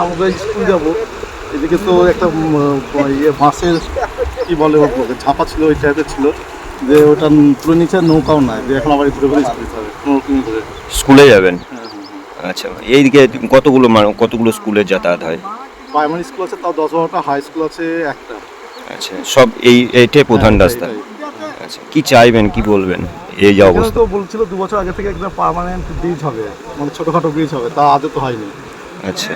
আমরা স্কুল যাবো, এদিকে তো একটা বাঁশের কি বলে ঝাপা ছিল, ওই টাইপের ছিল যে ওটা তুলে নিচে নৌকাও নাই, যে এখন আবার ঘুরে ঘুরে স্কুল যেতে হবে, স্কুলে যাবেন। আচ্ছা, এইদিকে কতগুলো স্কুলে যাতায়াত হয়? প্রাইমারি স্কুল আছে তাও 10-12টা, হাই স্কুল আছে একটা। আচ্ছা, সব এইটাই প্রধান রাস্তা। আচ্ছা, কি চাইবেন, কি বলবেন? এই যে অবস্থা তো বলছিল 2 বছর আগে থেকে একদম পার্মানেন্ট ব্রিজ হবে, মানে ছোটখাটো ব্রিজ হবে, তা আজও তো হয়নি। আচ্ছা,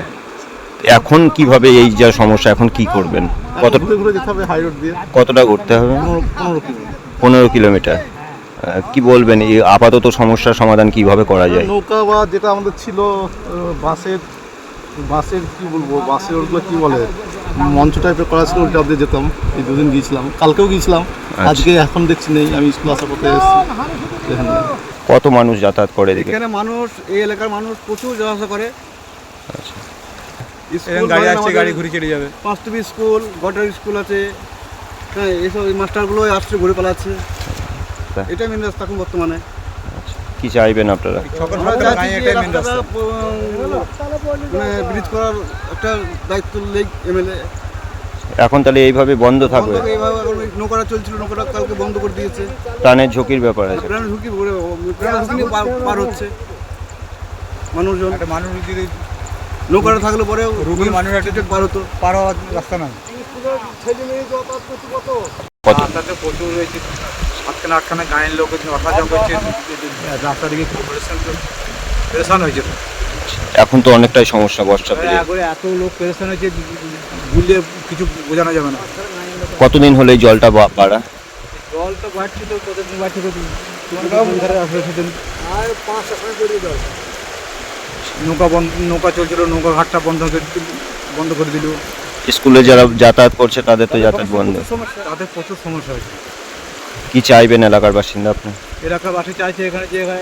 এখন কিভাবে এই যা সমস্যা, এখন কি করবেন? ঘুরে যেতে হবে হাই রোড দিয়ে। কতটা ঘুরতে হবে? 15 কিলোমিটার। কি বলবেন, এই আপাতত সমস্যার সমাধান কিভাবে করা যায়? নৌকা বা যেটা আমাদের ছিল বাসের কি বলবো, বাসের ওগুলো কি বলে, মঞ্চ টাইপের করা ছিল, ওইটা দিয়ে যেতাম। এই দুদিন গিয়েছিলাম, কালকেও গিয়েছিলাম, আজকে এখন দেখছি নেই। আমি স্কুল আসার পথে এসেছি। কত মানুষ যাতায়াত করে এখানে? মানুষ, এই এলাকার মানুষ প্রচুর যাওয়া আসা করে। আচ্ছা, গাড়ি আসছে, গাড়ি ঘুরে চলে যাবে। 5টি স্কুল, গটার স্কুল আছে, হ্যাঁ, এইসব মাস্টারগুলো আসছে, ঘুরে পালাচ্ছে। এটাই মেন রাস্তা এখন বর্তমানে। কি চাইবেন আপনারা? মানে ব্রিজ করার একটা দায়িত্ব নেই এমএলএ। এখন তাহলে এইভাবে বন্ধ থাকবে? নৌকাটা চলছিল, নৌকাটা কালকে বন্ধ করে দিয়েছে। প্রাণের ঝুঁকির ব্যাপার আছে। প্রাণের ঝুঁকি নিয়ে পার হচ্ছে মানুষজন। মানুষ যদি নৌকাটা থাকলে পরে রুগী মানুষ পার হতো, পার হওয়ার রাস্তা নাই। রাস্তাতে প্রচুর রয়েছে, 7খানা গায়ের লোক আসা যাওয়া করছে, রাস্তা দিকে পেরেশান হয়েছে। এখন তো অনেকটাই সমস্যা বর্ষাতে। এত লোক পেরেশান হয়েছে, বুঝলে কিছু বোঝানো যাবে না। কতদিন হলে এই জলটা বাড়া? জলটা বাড়ছে তো, কতদিন বাড়ছে তো, আর 5-6 করে জল। নৌকা চলছিল, নৌকা ঘাটটা বন্ধ করে দিল। স্কুলে যারা যাতায়াত করছে তাদের তো যাতায়াত বন্ধ। তাদের প্রচুর সমস্যা হয়েছে। কি চাইবেন এলাকার বাসিন্দা আপনি? এলাকাবাসী চাইছে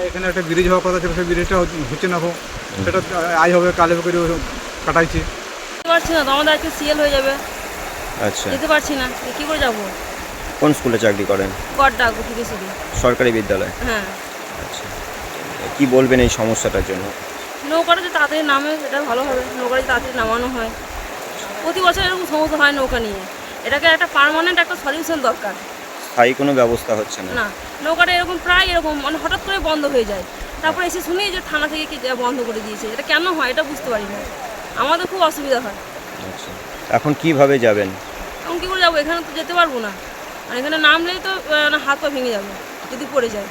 এখানে একটা ব্রিজ হওয়ার কথা ছিল, সেই ব্রিজটা হচ্ছে না। সেটা আই হবে, কালে করে কাটাইছে। পারছি না তো, আমাদের আজকে সিএল হয়ে যাবে। আচ্ছা, যেতে পারছি না, কি করে যাবো? কোন স্কুলে চাকরি করেন? গড্ডা গুটিকেশ্বরী সরকারি বিদ্যালয়। হ্যাঁ। আচ্ছা, কি বলবেন এই সমস্যাটার জন্য? নৌকাটা যে তাড়াতাড়ি নামে সেটা ভালো হবে, নৌকাটা তাড়াতাড়ি নামানো হয়। প্রতি বছর এরকম সমস্যা হয় নৌকা নিয়ে, এটাকে একটা পার্মানেন্ট একটা সলিউশন দরকার। স্থায়ী কোনো ব্যবস্থা হচ্ছে না? না, নৌকাটা এরকম প্রায় এরকম মানে হঠাৎ করে বন্ধ হয়ে যায়, তারপর এসে শুনি যে থানা থেকে কি বন্ধ করে দিয়েছে। এটা কেন হয় এটা বুঝতে পারি না, আমাদের খুব অসুবিধা হয়। আচ্ছা, এখন কিভাবে যাবেন? এখন কী করে যাবো? এখানে তো যেতে পারবো না, আর এখানে নামলেই তো হাত পা ভেঙে যাবে যদি পড়ে যায়।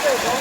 ভালো